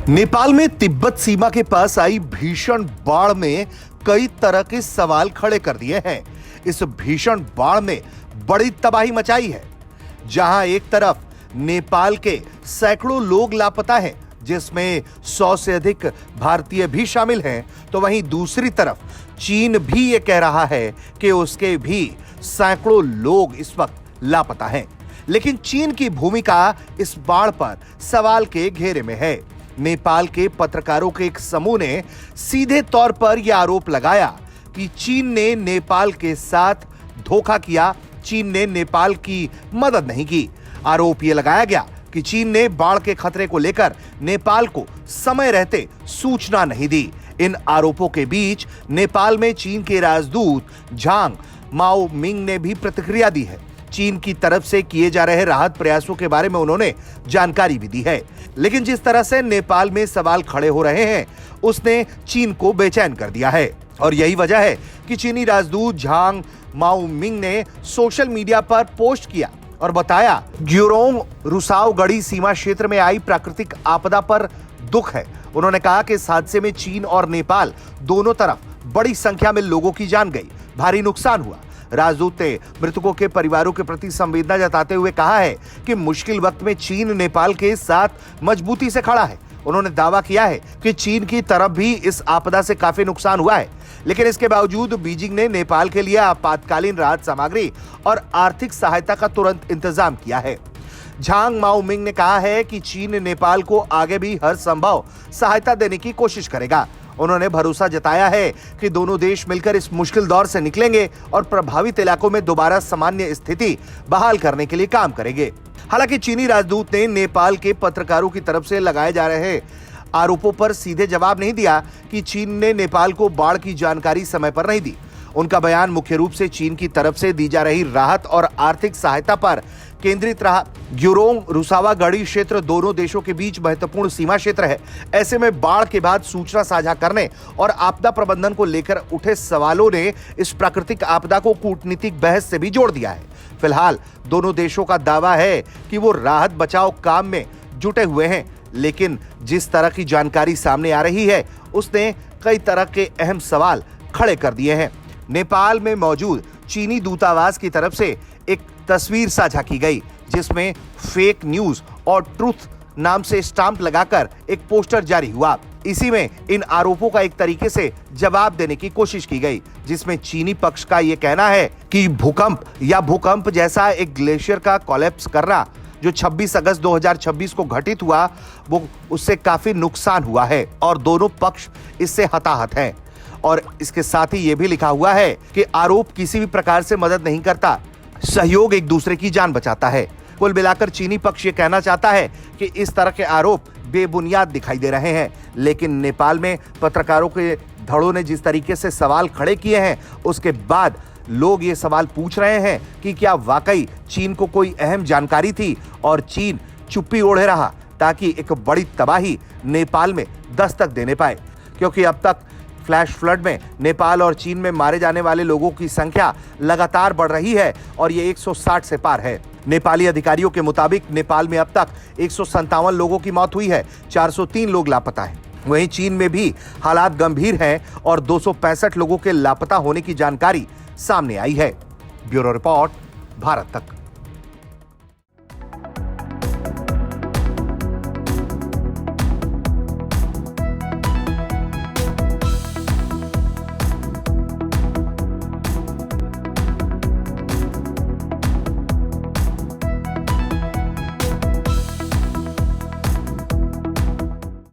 नेपाल में तिब्बत सीमा के पास आई भीषण बाढ़ में कई तरह के सवाल खड़े कर दिए हैं। इस भीषण बाढ़ में बड़ी तबाही मचाई है। जहां एक तरफ नेपाल के सैकड़ों लोग लापता हैं, जिसमें 100 से अधिक भारतीय भी शामिल हैं, तो वहीं दूसरी तरफ चीन भी ये कह रहा है कि उसके भी सैकड़ों लोग इस वक्त लापता हैं। लेकिन चीन की भूमिका इस बाढ़ पर सवाल के घेरे में है। नेपाल के पत्रकारों के एक समूह ने सीधे तौर पर यह आरोप लगाया कि चीन ने नेपाल के साथ धोखा किया, चीन ने नेपाल की मदद नहीं की। आरोप यह लगाया गया कि चीन ने बाढ़ के खतरे को लेकर नेपाल को समय रहते सूचना नहीं दी। इन आरोपों के बीच नेपाल में चीन के राजदूत झांग माओमिंग ने भी प्रतिक्रिया दी है। चीन की तरफ से किए जा रहे राहत प्रयासों के बारे में उन्होंने जानकारी भी दी है। लेकिन जिस तरह से नेपाल में सवाल खड़े हो रहे हैं, उसने चीन को बेचैन कर दिया है। और यही वजह है कि चीनी राजदूत झांग माओमिंग ने सोशल मीडिया पर पोस्ट किया और बताया, ग्योरोंग रुसाव गढ़ी सीमा क्षेत्र में आई प्राकृतिक आपदा पर दुख है। उन्होंने कहा कि इस हादसे में चीन और नेपाल दोनों तरफ बड़ी संख्या में लोगों की जान गई, भारी नुकसान हुआ। राजदूत ने मृतकों के परिवारों के प्रति संवेदना जताते हुए कहा है कि मुश्किल वक्त में चीन नेपाल के साथ मजबूती से खड़ा है। उन्होंने दावा किया है कि चीन की तरफ भी इस आपदा से काफी नुकसान हुआ है, लेकिन इसके बावजूद बीजिंग ने नेपाल के लिए आपातकालीन राहत सामग्री और आर्थिक सहायता का तुरंत इंतजाम किया है। झांग माओमिंग ने कहा है कि चीन नेपाल को आगे भी हर संभव सहायता देने की कोशिश करेगा। उन्होंने भरोसा जताया है कि दोनों देश मिलकर इस मुश्किल दौर से निकलेंगे और प्रभावित इलाकों में दोबारा सामान्य स्थिति बहाल करने के लिए काम करेंगे। हालांकि चीनी राजदूत ने नेपाल के पत्रकारों की तरफ से लगाए जा रहे आरोपों पर सीधे जवाब नहीं दिया कि चीन ने नेपाल को बाढ़ की जानकारी समय पर नहीं दी। उनका बयान मुख्य रूप से चीन की तरफ से दी जा रही राहत और आर्थिक सहायता पर केंद्रित रहा। ग्योरोंग रुसावा गढ़ी क्षेत्र दोनों देशों के बीच महत्वपूर्ण सीमा क्षेत्र है। ऐसे में बाढ़ के बाद सूचना साझा करने और आपदा प्रबंधन को लेकर उठे सवालों ने इस प्राकृतिक आपदा को कूटनीतिक बहस से भी जोड़ दिया है। फिलहाल दोनों देशों का दावा है कि वो राहत बचाव काम में जुटे हुए हैं, लेकिन जिस तरह की जानकारी सामने आ रही है, उसने कई तरह के अहम सवाल खड़े कर दिए हैं। नेपाल में मौजूद चीनी दूतावास की तरफ से एक तस्वीर साझा की गई, जिसमें फेक न्यूज और ट्रुथ नाम से स्टाम्प लगाकर एक पोस्टर जारी हुआ। इसी में इन आरोपों का एक तरीके से जवाब देने की कोशिश की गई, जिसमें चीनी पक्ष का यह कहना है कि भूकंप जैसा एक ग्लेशियर का कोलैप्स करना जो 26 अगस्त 2026 को घटित हुआ, वो उससे काफी नुकसान हुआ है और दोनों पक्ष इससे हताहत हैं। और इसके साथ ही ये भी लिखा हुआ है कि आरोप किसी भी प्रकार से मदद नहीं करता, सहयोग एक दूसरे की जान बचाता है। कुल मिलाकर चीनी पक्ष ये कहना चाहता है कि इस तरह के आरोप बेबुनियाद दिखाई दे रहे हैं, लेकिन नेपाल में पत्रकारों के धड़ों ने जिस तरीके से सवाल खड़े किए हैं, उसके बाद लोग ये सवाल पूछ रहे हैं कि क्या वाकई चीन को कोई अहम जानकारी थी और चीन चुप्पी ओढ़े रहा ताकि एक बड़ी तबाही नेपाल में दस्तक देने पाए। क्योंकि अब तक फ्लैश फ्लड में नेपाल और चीन में मारे जाने वाले लोगों की संख्या लगातार बढ़ रही है और ये 160 से पार है। नेपाली अधिकारियों के मुताबिक नेपाल में अब तक 157 लोगों की मौत हुई है, 403 लोग लापता हैं। वहीं चीन में भी हालात गंभीर हैं और 265 लोगों के लापता होने की जानकारी सामने आई है। ब्यूरो रिपोर्ट, भारत तक।